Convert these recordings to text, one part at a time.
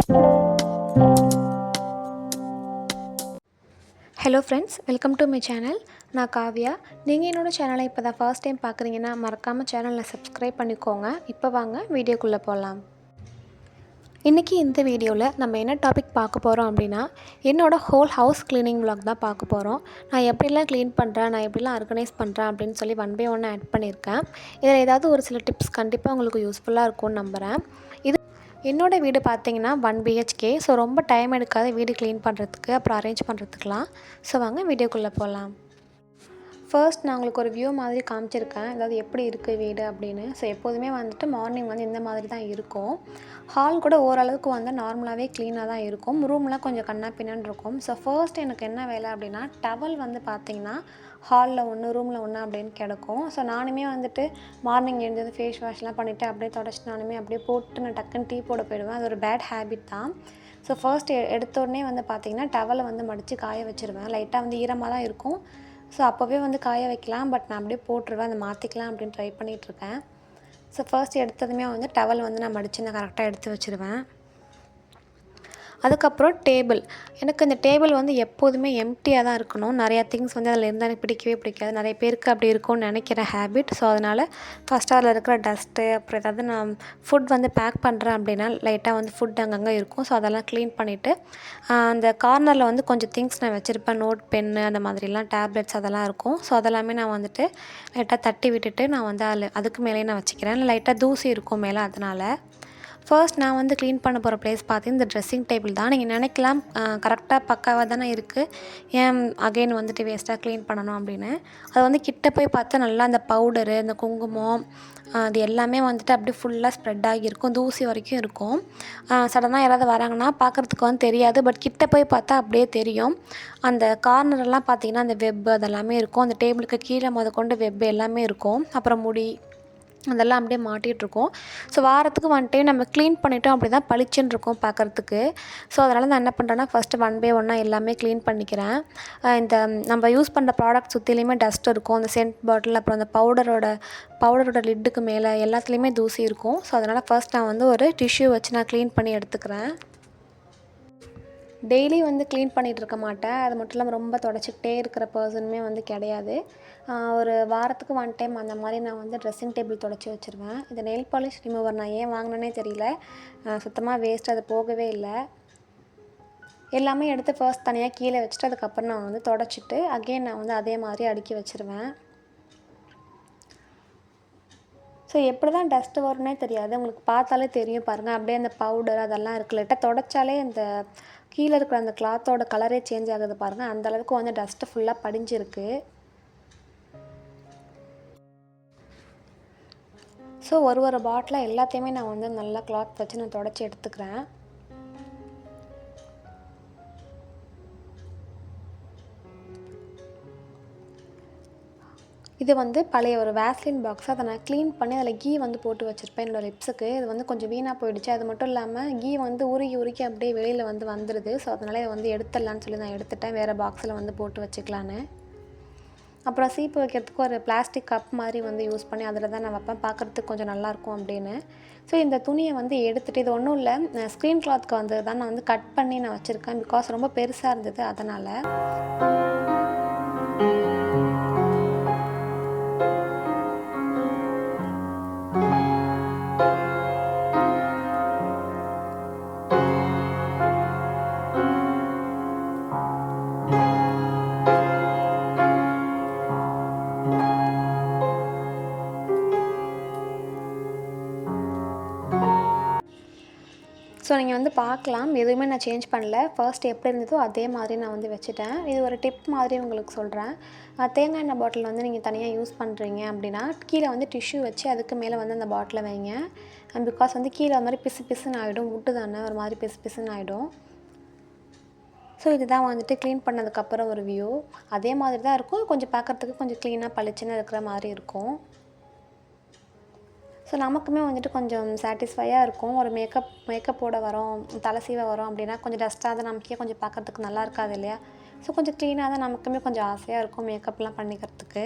Hello friends, welcome to my channel. நான் காவ்யா. நீங்கள் என்னோடய சேனலை இப்போ தான் ஃபர்ஸ்ட் டைம் பார்க்குறீங்கன்னா மறக்காமல் சேனலை சப்ஸ்கிரைப் பண்ணிக்கோங்க. இப்போ வாங்க வீடியோக்குள்ளே போகலாம். இன்றைக்கி இந்த வீடியோவில் நம்ம என்ன டாபிக் பார்க்க போகிறோம் அப்படின்னா, என்னோடய ஹோல் ஹவுஸ் க்ளீனிங் விலாக் தான் பார்க்க போகிறோம். நான் எப்படிலாம் க்ளீன் பண்ணுறேன், நான் எப்படிலாம் ஆர்கனைஸ் பண்ணுறேன் அப்படின்னு சொல்லி ஒன் பை ஒன் ஆட் பண்ணியிருக்கேன். இதில் ஏதாவது ஒரு சில டிப்ஸ் கண்டிப்பாக உங்களுக்கு யூஸ்ஃபுல்லாக இருக்கும்னு நம்புகிறேன். என்னோடய வீடு பார்த்திங்கன்னா 1 BHK. ஸோ ரொம்ப டைம் எடுக்காத வீடு க்ளீன் பண்ணுறதுக்கு அப்புறம் அரேஞ்ச் பண்ணுறதுக்குலாம். ஸோ வாங்க வீடியோக்குள்ளே போகலாம். ஃபர்ஸ்ட் நான் உங்களுக்கு ஒரு வியூ மாதிரி காமிச்சிருக்கேன், அதாவது எப்படி இருக்குது வீடு அப்படின்னு. ஸோ எப்போதுமே வந்துட்டு மார்னிங் வந்து இந்த மாதிரி தான் இருக்கும். ஹால் கூட ஓரளவுக்கு வந்து நார்மலாகவே க்ளீனாக தான் இருக்கும். ரூம்லாம் கொஞ்சம் கண்ணா பின்னான்னு இருக்கும். ஸோ ஃபர்ஸ்ட் எனக்கு என்ன வேலை அப்படின்னா, டவல் வந்து பார்த்திங்கன்னா ஹாலில் ஒன்று ரூமில் ஒன்று அப்படின்னு கிடக்கும். ஸோ நானுமே வந்துட்டு மார்னிங் எழுந்தது ஃபேஸ் வாஷ்லாம் பண்ணிவிட்டு அப்படியே தொடச்சிட்டு நானுமே அப்படியே போட்டு நான் டக்குன்னு டீ போட போயிடுவேன். அது ஒரு பேட் ஹேபிட் தான். ஸோ ஃபர்ஸ்ட் எடுத்த உடனே வந்து பார்த்திங்கன்னா டவலை வந்து மடித்து காய வச்சுருவேன். லைட்டாக வந்து ஈரமாக தான் இருக்கும். ஸோ அப்போவே வந்து காய வைக்கலாம், பட் நான் அப்படியே போட்டுருவேன், அதை மாற்றிக்கலாம் அப்படின்னு ட்ரை பண்ணிகிட்ருக்கேன். ஸோ ஃபர்ஸ்ட் எடுத்ததுமே வந்து டவல் வந்து நான் மடித்து நான் கரெக்டாக எடுத்து வச்சுருவேன். அதுக்கப்புறம் டேபிள். எனக்கு இந்த டேபிள் வந்து எப்போதுமே எம்ப்டியாக தான் இருக்கணும். நிறையா திங்ஸ் வந்து அதில் இருந்தால் எனக்கு பிடிக்கவே பிடிக்காது. நிறைய பேருக்கு அப்படி இருக்கும்னு நினைக்கிற ஹேபிட். ஸோ அதனால் ஃபஸ்ட்டு அதில் இருக்கிற டஸ்ட்டு, அப்புறம் ஏதாவது நான் ஃபுட் வந்து பேக் பண்ணுறேன் அப்படின்னா லைட்டாக வந்து ஃபுட் அங்கங்கே இருக்கும். ஸோ அதெல்லாம் க்ளீன் பண்ணிவிட்டு அந்த கார்னரில் வந்து கொஞ்சம் திங்ஸ் நான் வச்சுருப்பேன். நோட், பென்னு, அந்த மாதிரிலாம் டேப்லெட்ஸ் அதெல்லாம் இருக்கும். ஸோ அதெல்லாமே நான் வந்துட்டு லைட்டாக தட்டி விட்டுட்டு நான் வந்து அதுக்கு மேலேயே நான் வச்சுக்கிறேன். லைட்டாக தூசி இருக்கும் மேலே, அதனால். ஃபர்ஸ்ட் நான் வந்து க்ளீன் பண்ண போகிற ப்ளேஸ் பார்த்தீங்கன்னா இந்த ட்ரெஸ்ஸிங் டேபிள் தான். நீங்கள் நினைக்கலாம் கரெக்டாக பக்காவாக தானே இருக்குது, ஏன் அகெயின் வந்துட்டு வேஸ்ட்டாக க்ளீன் பண்ணணும் அப்படின்னு. அது வந்து கிட்ட போய் பார்த்தா நல்லா அந்த பவுடரு, அந்த குங்குமம், அது எல்லாமே வந்துட்டு அப்படியே ஃபுல்லாக ஸ்ப்ரெட் ஆகியிருக்கும், தூசி வரைக்கும் இருக்கும். சடனாக யாராவது வராங்கன்னா பார்க்குறதுக்கு வந்து தெரியாது, பட் கிட்ட போய் பார்த்தா அப்படியே தெரியும். அந்த கார்னரெல்லாம் பார்த்திங்கன்னா அந்த வெப் அதெல்லாமே இருக்கும். அந்த டேபிளுக்கு கீழே கொண்டு வெப் எல்லாமே இருக்கும். அப்புறம் முடி அதெல்லாம் அப்படியே மாட்டிகிட்ருக்கோம். ஸோ வாரத்துக்கு 1 டைம் நம்ம க்ளீன் பண்ணிட்டோம் அப்படி தான் பளிச்சுன்னு இருக்கும் பார்க்குறதுக்கு. ஸோ அதனால் நான் என்ன பண்ணுறேன்னா ஃபஸ்ட்டு 1 பை 1 எல்லாமே க்ளீன் பண்ணிக்கிறேன். இந்த நம்ம யூஸ் பண்ணுற ப்ராடக்ட் சுற்றிலையுமே டஸ்ட் இருக்கும். அந்த சென்ட் பாட்டில், அப்புறம் அந்த பவுடரோட லிட்டுக்கு மேலே எல்லாத்துலேயுமே தூசி இருக்கும். ஸோ அதனால் ஃபர்ஸ்ட் நான் வந்து ஒரு டிஷ்யூ வச்சு நான் க்ளீன் பண்ணி எடுத்துக்கிறேன். டெய்லி வந்து க்ளீன் பண்ணிகிட்ருக்க மாட்டேன். அது மட்டும் இல்லாமல் ரொம்ப தொடச்சிக்கிட்டே இருக்கிற பர்சனுமே வந்து கிடையாது. ஒரு வாரத்துக்கு 1 டைம் அந்த மாதிரி நான் வந்து ட்ரெஸ்ஸிங் டேபிள் தொடச்சி வச்சுருவேன். இந்த நெயில் பாலிஷ் ரிமூவர் நான் ஏன் வாங்கினேனே தெரியல, சுத்தமாக வேஸ்ட், அது போகவே இல்லை. எல்லாமே எடுத்து ஃபர்ஸ்ட் தனியாக கீழே வச்சுட்டு அதுக்கப்புறம் நான் வந்து தொடச்சிட்டு அகெயின் நான் வந்து அதே மாதிரி அடுக்கி வச்சுருவேன். ஸோ எப்படி தான் டஸ்ட்டு வரும்னே தெரியாது, உங்களுக்கு பார்த்தாலே தெரியும் பாருங்கள். அப்படியே அந்த பவுடர் அதெல்லாம் இருக்குது, லைட்டாக தொடச்சாலே அந்த கீழே இருக்கிற அந்த கிளாத்தோட கலரே சேஞ்ச் ஆகுது பாருங்கள். அந்தளவுக்கு வந்து டஸ்ட்டு ஃபுல்லாக படிஞ்சிருக்கு. ஸோ ஒரு பாட்டில் எல்லாத்தையுமே நான் வந்து நல்லா கிளாத் வச்சு நான் தொடச்சி எடுத்துக்கிறேன். இது வந்து பழைய ஒரு வேஸ்லின் பாக்ஸ். அதை நான் க்ளீன் பண்ணி அதில் கீ வந்து போட்டு வச்சுருப்பேன் என்னோடய லிப்ஸுக்கு. இது வந்து கொஞ்சம் வீணாக போயிடுச்சு. அது மட்டும் இல்லாமல் கீ வந்து உருக்கி அப்படியே வெளியில் வந்து வந்துடுது. ஸோ அதனால் இதை வந்து எடுத்துடலான்னு சொல்லி நான் எடுத்துட்டேன், வேறு பாக்ஸில் வந்து போட்டு வச்சுக்கலான்னு. அப்புறம் சீப்பு வைக்கிறதுக்கு ஒரு பிளாஸ்டிக் கப் மாதிரி வந்து யூஸ் பண்ணி அதில் தான் நான் வைப்பேன், பார்க்குறதுக்கு கொஞ்சம் நல்லாயிருக்கும் அப்படின்னு. ஸோ இந்த துணியை வந்து எடுத்துகிட்டு, இது ஒன்றும் இல்லை, ஸ்க்ரீன் கிளாத்துக்கு வந்து தான் நான் வந்து கட் பண்ணி நான் வச்சுருக்கேன். பிகாஸ் ரொம்ப பெருசாக இருந்தது அதனால். ஸோ நீங்கள் வந்து பார்க்கலாம், எதுவுமே நான் சேஞ்ச் பண்ணல. ஃபர்ஸ்ட் எப்படி இருந்ததோ அதே மாதிரி நான் வந்து வச்சுட்டேன். இது ஒரு டிப் மாதிரி உங்களுக்கு சொல்கிறேன். தேங்காய் எண்ணெய் பாட்டில் வந்து நீங்கள் தனியாக யூஸ் பண்ணுறீங்க அப்படின்னா கீழே வந்து டிஷ்யூ வச்சு அதுக்கு மேலே வந்து அந்த பாட்டிலை வைங்க. பிகாஸ் வந்து கீழே அது மாதிரி பிசுன்னு ஆகிடும், முட்டு தானே ஒரு மாதிரி பிசுன்னு ஆகிடும். ஸோ இதுதான் வந்துட்டு க்ளீன் பண்ணதுக்கப்புறம் ஒரு வியூ. அதே மாதிரி தான் இருக்கும், கொஞ்சம் பார்க்குறதுக்கு கொஞ்சம் க்ளீனாக பளிச்சுன்னு இருக்கிற மாதிரி இருக்கும். ஸோ நமக்குமே வந்துட்டு கொஞ்சம் சாட்டிஸ்ஃபையாக இருக்கும். ஒரு மேக்கப் போட வரோம், தலை சீவ வரோம் அப்படின்னா கொஞ்சம் டஸ்ட்டாக தான் நமக்கே கொஞ்சம் பார்க்குறதுக்கு நல்லா இருக்காது இல்லையா? ஸோ கொஞ்சம் க்ளீனாக தான் நமக்குமே கொஞ்சம் ஆசையாக இருக்கும் மேக்கப்லாம் பண்ணிக்கிறதுக்கு.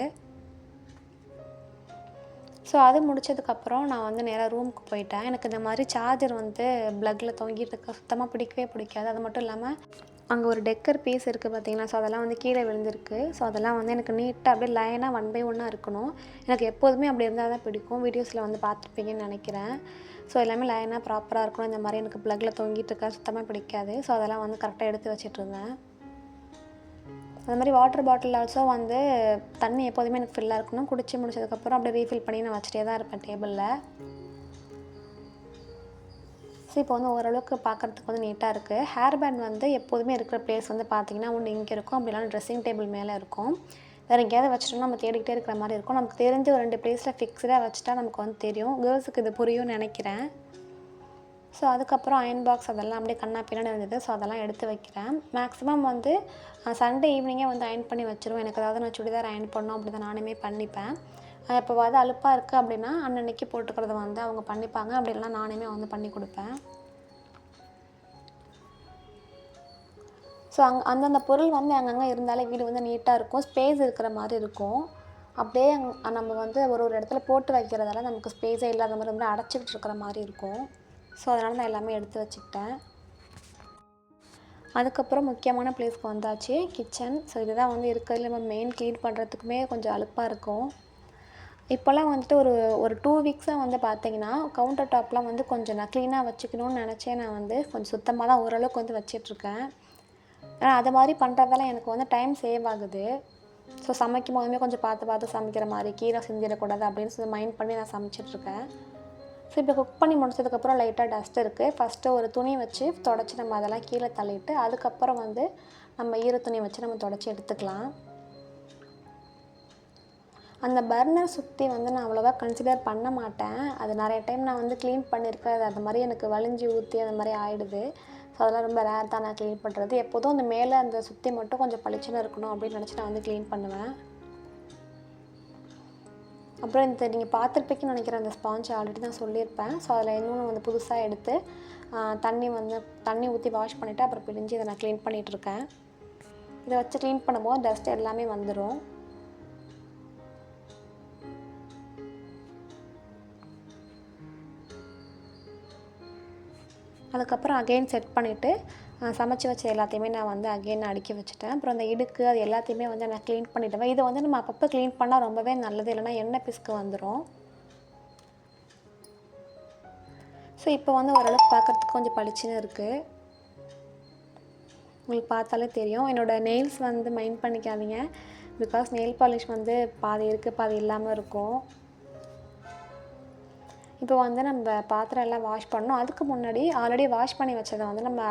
ஸோ அது முடிச்சதுக்கப்புறம் நான் வந்து நேராக ரூமுக்கு போயிட்டேன். எனக்கு இந்த மாதிரி சார்ஜர் வந்து ப்ளக்கில் தொங்கிட்டு இருக்க சுத்தமாக பிடிக்கவே பிடிக்காது. அது மட்டும் இல்லாமல் அங்கே ஒரு டெக்கர் பீஸ் இருக்குது பார்த்தீங்களா, ஸோ அதெல்லாம் வந்து கீழே விழுந்திருக்கு. ஸோ அதெல்லாம் வந்து எனக்கு நீட்டாக அப்படியே லைனாக 1 பை 1 இருக்கணும். எனக்கு எப்போதுமே அப்படி இருந்தால் தான் பிடிக்கும். வீடியோஸில் வந்து பார்த்துருப்பீங்கன்னு நினைக்கிறேன். ஸோ எல்லாமே லைனாக ப்ராப்பராக இருக்கணும். இந்த மாதிரி எனக்கு ப்ளக்கில் தொங்கிட்டு இருக்க சுத்தமாக பிடிக்காது. ஸோ அதெல்லாம் வந்து கரெக்டாக எடுத்து வச்சிட்ருந்தேன். அது மாதிரி வாட்டர் பாட்டில் ஆல்சோ வந்து தண்ணி எப்போதுமே எனக்கு ஃபில்லாக இருக்கணும். குடிச்சு முடிச்சதுக்கப்புறம் அப்படியே ரீஃபில் பண்ணி நான் வச்சுட்டே தான் இருப்பேன் டேபிளில். ஸோ இப்போ வந்து ஓரளவுக்கு பார்க்குறதுக்கு வந்து நீட்டாக இருக்குது. ஹேர் பேண்ட் வந்து எப்போதுமே இருக்கிற ப்ளேஸ் வந்து பார்த்திங்கன்னா ஒன்று இங்கே இருக்கும், அப்படி இல்லைனா ட்ரெஸ்ஸிங் டேபிள் மேலே இருக்கும். வேறு எங்கேயாவது வச்சுட்டோம்னா நம்ம தேடிக்கிட்டே இருக்கிற மாதிரி இருக்கும். நமக்கு தெரிஞ்ச ஒரு 2 ப்ளேஸில் ஃபிக்ஸ்டாக வச்சுட்டா நமக்கு வந்து தெரியும். கேர்ள்ஸுக்கு இது புரியும்னு நினைக்கிறேன். ஸோ அதுக்கப்புறம் அயன் பாக்ஸ் அதெல்லாம் அப்படியே கண்ணா பின்னாடி இருந்தது. ஸோ அதெல்லாம் எடுத்து வைக்கிறேன். மேக்ஸிமம் வந்து சண்டே ஈவினிங்கே வந்து அயன் பண்ணி வச்சுருவேன். எனக்கு ஏதாவது நான் சுடிதார் அயன் பண்ணணும் அப்படி தான் நானுமே பண்ணிப்பேன். எப்போவாவது அலுப்பாக இருக்குது அப்படின்னா அன்னன்னைக்கு போட்டுக்கிறத வந்து அவங்க பண்ணிப்பாங்க. அப்படி இல்லைனா நானுமே வந்து பண்ணி கொடுப்பேன். ஸோ அந்தந்த பொருள் வந்து அங்கங்கே இருந்தாலே வீடு வந்து நீட்டாக இருக்கும். ஸ்பேஸ் இருக்கிற மாதிரி இருக்கும். அப்படியே நம்ம வந்து ஒரு இடத்துல போட்டு வைக்கிறதால நமக்கு ஸ்பேஸே இல்லாத மாதிரி வந்து அடைச்சிக்கிட்டு இருக்கிற மாதிரி இருக்கும். ஸோ அதனால் நான் எல்லாமே எடுத்து வச்சுக்கிட்டேன். அதுக்கப்புறம் முக்கியமான ப்ளேஸ்க்கு வந்தாச்சு, கிச்சன். ஸோ இதுதான் வந்து இருக்கிறதுல நம்ம மெயின் க்ளீன் பண்ணுறதுக்குமே கொஞ்சம் அலுப்பாக இருக்கும். இப்போல்லாம் வந்துட்டு ஒரு 2 வீக்ஸாக வந்து பார்த்திங்கன்னா கவுண்டர் டாப்லாம் வந்து கொஞ்சம் நான் க்ளீனாக வச்சுக்கணும்னு நினச்சே நான் வந்து கொஞ்சம் சுத்தமாக தான் ஓரளவுக்கு வந்து வச்சிட்ருக்கேன். ஏன்னா அது மாதிரி பண்ணுறதால எனக்கு வந்து டைம் சேவ் ஆகுது. ஸோ சமைக்கும் போதுமே கொஞ்சம் பார்த்து சமைக்கிற மாதிரி, கீரை செஞ்சிடக்கூடாது அப்படின்னு சொல்லி மைண்ட் பண்ணி நான் சமைச்சிட்ருக்கேன். ஸோ இப்போ குக் பண்ணி முடிச்சதுக்கப்புறம் லைட்டாக டஸ்ட் இருக்குது. ஃபஸ்ட்டு ஒரு துணி வச்சு தொடச்சி நம்ம அதெல்லாம் கீழே தள்ளிட்டு அதுக்கப்புறம் வந்து நம்ம ஈர துணி வச்சு நம்ம தொடச்சி எடுத்துக்கலாம். அந்த பர்னர் சுற்றி வந்து நான் அவ்வளோவா கன்சிடர் பண்ண மாட்டேன். அது நிறைய டைம் நான் வந்து க்ளீன் பண்ணியிருக்கேன். அது மாதிரி எனக்கு வலிஞ்சு ஊற்றி அந்த மாதிரி ஆகிடுது. ஸோ அதெல்லாம் ரொம்ப ரேர் தான் நான் க்ளீன் பண்ணுறது. எப்போதும் அந்த மேலே அந்த சுற்றி மட்டும் கொஞ்சம் பளிச்சுன்னு இருக்கணும் அப்படின்னு நினச்சி நான் வந்து க்ளீன் பண்ணுவேன். அப்புறம் இந்த நீங்கள் பார்த்துருப்பீங்கன்னு நினைக்கிறேன், அந்த ஸ்பாஞ்ச் ஆல்ரெடி நான் சொல்லியிருப்பேன். ஸோ அதில் இன்னொன்று வந்து புதுசாக எடுத்து தண்ணி ஊற்றி வாஷ் பண்ணிவிட்டு அப்புறம் பிழிஞ்சு இதை நான் க்ளீன் பண்ணிகிட்ருக்கேன். இதை வச்சு க்ளீன் பண்ணும்போது டஸ்ட் எல்லாமே வந்துடும். அதுக்கப்புறம் அகெயின் செட் பண்ணிவிட்டு சமைச்சி வச்ச எல்லாத்தையுமே நான் வந்து அகெயின் அடுக்கி வச்சுட்டேன். அப்புறம் அந்த இடுக்கு அது எல்லாத்தையுமே வந்து நான் க்ளீன் பண்ணிவிடுவேன். இதை வந்து நம்ம அப்பப்போ க்ளீன் பண்ணால் ரொம்பவே நல்லது, இல்லைனா எண்ணெய் பிசுக்கு வந்துடும். ஸோ இப்போ வந்து ஓரளவுக்கு பார்க்குறதுக்கு கொஞ்சம் பளிச்சுன்னு இருக்குது. உங்களுக்கு பார்த்தாலே தெரியும். என்னோடய நெயில்ஸ் வந்து மைண்ட் பண்ணிக்காதீங்க. பிகாஸ் நெயில் பாலிஷ் வந்து பாதி இருக்குது பாதி இல்லாமல் இருக்கும். இப்போ வந்து நம்ம பாத்திரம் எல்லாம் வாஷ் பண்ணணும். அதுக்கு முன்னாடி ஆல்ரெடி வாஷ் பண்ணி வச்சதை வந்து நம்ம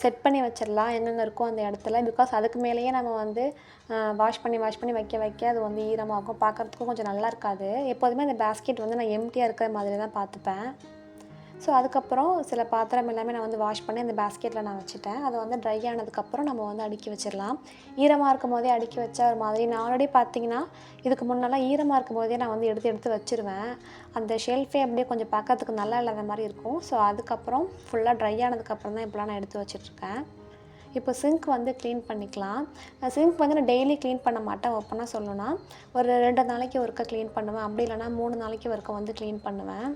செட் பண்ணி வச்சிடலாம் எங்கெங்கே இருக்கோ அந்த இடத்துல. பிகாஸ் அதுக்கு மேலேயே நம்ம வந்து வாஷ் பண்ணி வைக்க அது வந்து ஈரமாகும். பார்க்குறதுக்கும் கொஞ்சம் நல்லா இருக்காது. எப்போதுமே அந்த பேஸ்கெட் வந்து நான் எம்டியாக இருக்கிற மாதிரி தான் பார்த்துப்பேன். ஸோ அதுக்கப்புறம் சில பாத்திரம் எல்லாமே நான் வந்து வாஷ் பண்ணி அந்த பேஸ்கெட்டில் நான் வச்சுட்டேன். அதை வந்து ட்ரை ஆனதுக்கப்புறம் நம்ம வந்து அடுக்கி வச்சிடலாம். ஈரமாக இருக்கும் போதே அடுக்கி வச்சா ஒரு மாதிரி, நான் ஆல்ரெடி பார்த்திங்கன்னா இதுக்கு முன்னெல்லாம் ஈரமாக இருக்கும் போதே நான் வந்து எடுத்து வச்சுருவேன். அந்த ஷெல்ஃபே அப்படியே கொஞ்சம் பார்க்கறதுக்கு நல்லா இல்லாத மாதிரி இருக்கும். ஸோ அதுக்கப்புறம் ஃபுல்லாக ட்ரை ஆனதுக்கப்புறம் தான் இப்போலாம் நான் எடுத்து வச்சிட்ருக்கேன். இப்போ சிங்க் வந்து க்ளீன் பண்ணிக்கலாம். சிங்க் வந்து நான் டெய்லி க்ளீன் பண்ண மாட்டேன். ஓப்பனாக சொல்லணும்னா ஒரு 2 நாளைக்கு ஒருக்கா க்ளீன் பண்ணுவேன். அப்படி இல்லைனா 3 நாளைக்கு ஒருக்கா வந்து க்ளீன் பண்ணுவேன்.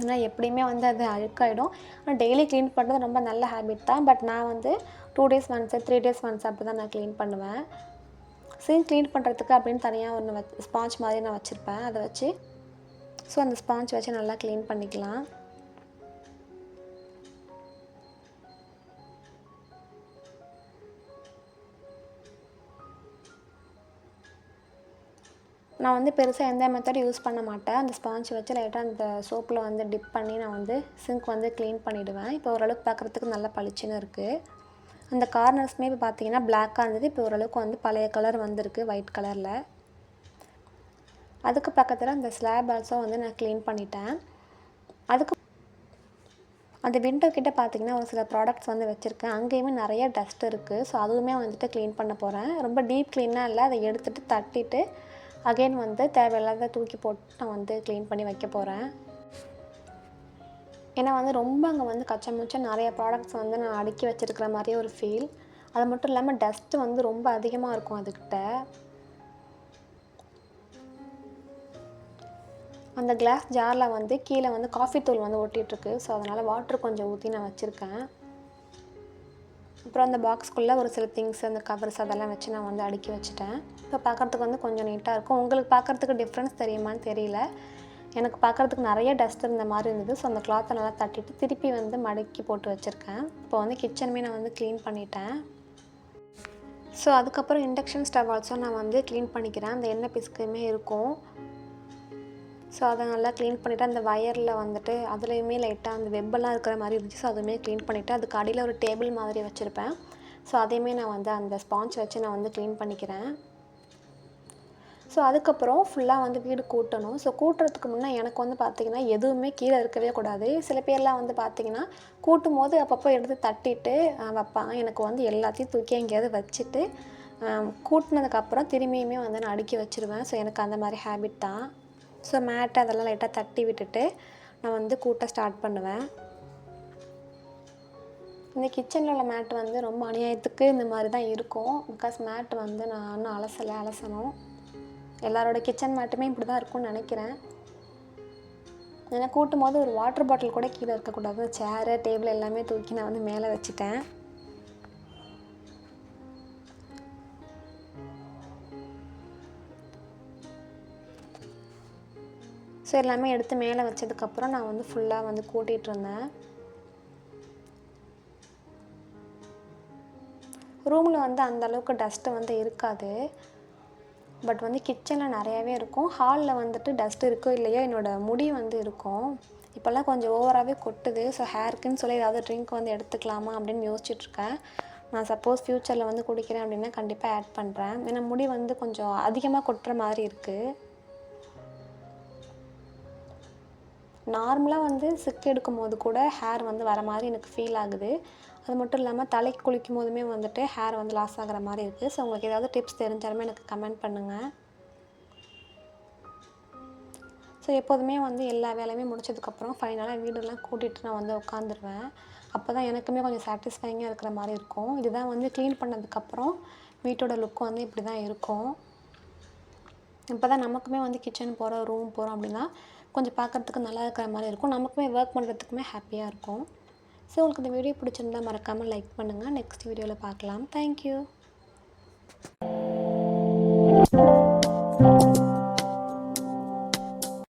ஏன்னா எப்படியுமே வந்து அது அழுக்காயிடும். ஆனால் டெய்லி க்ளீன் பண்ணுறது ரொம்ப நல்ல ஹேபிட் தான். பட் நான் வந்து 2 டேஸ் ஒன்ஸு 3 டேஸ் ஒன்ஸ் அப்படி தான் நான் க்ளீன் பண்ணுவேன். சிங்க் க்ளீன் பண்ணுறதுக்கு அப்படின்னு தனியாக ஒன்று ஸ்பாஞ்ச் மாதிரி நான் வச்சுருப்பேன். அதை வச்சு அந்த ஸ்பாஞ்ச் வச்சு நல்லா க்ளீன் பண்ணிக்கலாம். நான் வந்து பெருசாக எந்த மெத்தடும் யூஸ் பண்ண மாட்டேன். அந்த ஸ்பாஞ்ச் வச்சு லைட்டாக அந்த சோப்பில் வந்து டிப் பண்ணி நான் வந்து சிங்க் வந்து க்ளீன் பண்ணிவிடுவேன். இப்போ ஓரளவுக்கு பார்க்குறதுக்கு நல்லா பளிச்சுன்னு இருக்குது. அந்த கார்னர்ஸுமே இப்போ பார்த்தீங்கன்னா பிளாக்காக இருந்தது. இப்போ ஓரளவுக்கு வந்து பழைய கலர் வந்திருக்கு, ஒயிட் கலரில். அதுக்கு பக்கத்தில் அந்த ஸ்லாப் ஆல்சோ வந்து நான் க்ளீன் பண்ணிட்டேன். அதுக்கு அந்த விண்டோ கிட்டே பார்த்தீங்கன்னா ஒரு சில ப்ராடக்ட்ஸ் வந்து வச்சுருக்கேன். அங்கேயுமே நிறைய டஸ்ட் இருக்குது. ஸோ அதுவுமே வந்துட்டு க்ளீன் பண்ண போகிறேன். ரொம்ப டீப் க்ளீனாக இல்லை, அதை எடுத்துகிட்டு தட்டிட்டு அகெயின் வந்து தேவையில்லாத தூக்கி போட்டு நான் வந்து க்ளீன் பண்ணி வைக்க போகிறேன். ஏன்னா வந்து ரொம்ப அங்கே வந்து கச்சமுச்சம் நிறைய ப்ராடக்ட்ஸ் வந்து நான் அடுக்கி வச்சுருக்கிற மாதிரியே ஒரு ஃபீல். அது மட்டும் இல்லாமல் டஸ்ட்டு வந்து ரொம்ப அதிகமாக இருக்கும் அதுக்கிட்ட. அந்த கிளாஸ் ஜாரில் வந்து கீழே வந்து காஃபி தூள் வந்து ஒட்டிகிட்ருக்கு. ஸோ அதனால் வாட்டர் கொஞ்சம் ஊற்றி நான் வச்சுருக்கேன். அப்புறம் அந்த பாக்ஸ்க்குள்ளே ஒரு சில திங்ஸ், அந்த கவர்ஸ் அதெல்லாம் வச்சு நான் வந்து அடுக்கி வச்சுட்டேன். இப்போ பார்க்குறதுக்கு வந்து கொஞ்சம் நீட்டாக இருக்கும். உங்களுக்கு பார்க்குறதுக்கு டிஃப்ரென்ஸ் தெரியுமான்னு தெரியல. எனக்கு பார்க்குறதுக்கு நிறைய டஸ்ட் இருந்த மாதிரி இருந்தது. ஸோ அந்த கிளாத்தை நல்லா தட்டிட்டு திருப்பி வந்து மடக்கி போட்டு வச்சுருக்கேன். இப்போ வந்து கிச்சனுமே நான் வந்து க்ளீன் பண்ணிட்டேன். ஸோ அதுக்கப்புறம் இண்டக்ஷன் ஸ்டவ் ஆல்சோ நான் வந்து க்ளீன் பண்ணிக்கிறேன். அந்த எண்ணெய் பிசுக்குமே இருக்கும். ஸோ அதை நல்லா க்ளீன் பண்ணிவிட்டு அந்த வயரில் வந்துட்டு அதுலேயுமே லைட்டாக அந்த வெப்பெல்லாம் இருக்கிற மாதிரி இருந்துச்சு. ஸோ அதுவுமே க்ளீன் பண்ணிவிட்டு அதுக்கு அடியில் ஒரு டேபிள் மாதிரி வச்சுருப்பேன். ஸோ அதையுமே நான் வந்து அந்த ஸ்பாஞ்ச் வச்சு நான் வந்து க்ளீன் பண்ணிக்கிறேன். ஸோ அதுக்கப்புறம் ஃபுல்லாக வந்து வீடு கூட்டணும். ஸோ கூட்டுறதுக்கு முன்னே எனக்கு வந்து பார்த்திங்கன்னா எதுவுமே கீழே இருக்கவே கூடாது. சில பேர்லாம் வந்து பார்த்திங்கன்னா கூட்டும் போது அப்பப்போ எடுத்து தட்டிட்டு வைப்பாங்க. எனக்கு வந்து எல்லாத்தையும் தூக்கி எங்கேயாவது வச்சுட்டு கூட்டினதுக்கப்புறம் திரும்பியுமே வந்து நான் அடுக்கி வச்சுருவேன். ஸோ எனக்கு அந்த மாதிரி ஹேபிட் தான். ஸோ மேட்டை அதெல்லாம் லைட்டாக தட்டி விட்டுட்டு நான் வந்து கூட்ட ஸ்டார்ட் பண்ணுவேன். இந்த கிச்சனில் உள்ள மேட் வந்து ரொம்ப அநியாயத்துக்கு இந்த மாதிரி தான் இருக்கும். பிகாஸ் மேட் வந்து நான் இன்னும் அலசணும். எல்லாரோட கிச்சன் மேட்டுமே இப்படி தான் இருக்கும்னு நினைக்கிறேன். ஏன்னா கூட்டும் போது ஒரு வாட்டர் பாட்டில் கூட கீழே இருக்கக்கூடாது. சேரு, டேபிள் எல்லாமே தூக்கி நான் வந்து மேலே வச்சுட்டேன். ஸோ எல்லாமே எடுத்து மேலே வச்சதுக்கப்புறம் நான் வந்து ஃபுல்லாக வந்து கூட்டிகிட்டு இருந்தேன். ரூமில் வந்து அந்தளவுக்கு டஸ்ட்டு வந்து இருக்காது. பட் வந்து கிச்சனில் நிறையாவே இருக்கும். ஹாலில் வந்துட்டு டஸ்ட் இருக்கோ இல்லையோ என்னோடய முடி வந்து இருக்கும். இப்போல்லாம் கொஞ்சம் ஓவராகவே கொட்டுது. ஸோ ஹேருக்குன்னு சொல்லி ஏதாவது ட்ரிங்க் வந்து எடுத்துக்கலாமா அப்படின்னு யோசிச்சுட்ருக்கேன். நான் சப்போஸ் ஃப்யூச்சரில் வந்து குடிக்கிறேன் அப்படின்னா கண்டிப்பாக ஆட் பண்ணுறேன். ஏன்னா முடி வந்து கொஞ்சம் அதிகமாக கொட்டுற மாதிரி இருக்குது. நார்மலாக வந்து சிக்கு எடுக்கும் போது கூட ஹேர் வந்து வர மாதிரி எனக்கு ஃபீல் ஆகுது. அது மட்டும் இல்லாமல் தலைக்கு குளிக்கும் போதுமே வந்துட்டு ஹேர் வந்து லாஸ் ஆகிற மாதிரி இருக்குது. ஸோ உங்களுக்கு ஏதாவது டிப்ஸ் தெரிஞ்சாலுமே எனக்கு கமெண்ட் பண்ணுங்கள். ஸோ எப்போதுமே வந்து எல்லா வேலையுமே முடிச்சதுக்கப்புறம் ஃபைனலாக வீடெல்லாம் கூட்டிகிட்டு நான் வந்து உட்காந்துருவேன். அப்போ தான் எனக்குமே கொஞ்சம் சாட்டிஸ்ஃபைங்காக இருக்கிற மாதிரி இருக்கும். இதுதான் வந்து க்ளீன் பண்ணதுக்கப்புறம் வீட்டோட லுக் வந்து இப்படி தான் இருக்கும். இப்போ தான் நமக்குமே வந்து கிச்சன் போகிறோம், ரூம் போகிறோம் அப்படின்னா கொஞ்சம் பார்க்குறதுக்கு நல்லா இருக்கிற மாதிரி இருக்கும். நமக்குமே ஒர்க் பண்ணுறதுக்குமே ஹாப்பியாக இருக்கும். ஸோ உங்களுக்கு இந்த வீடியோ பிடிச்சிருந்தா மறக்காமல் லைக் பண்ணுங்கள். நெக்ஸ்ட் வீடியோவில் பார்க்கலாம். தேங்க்யூ.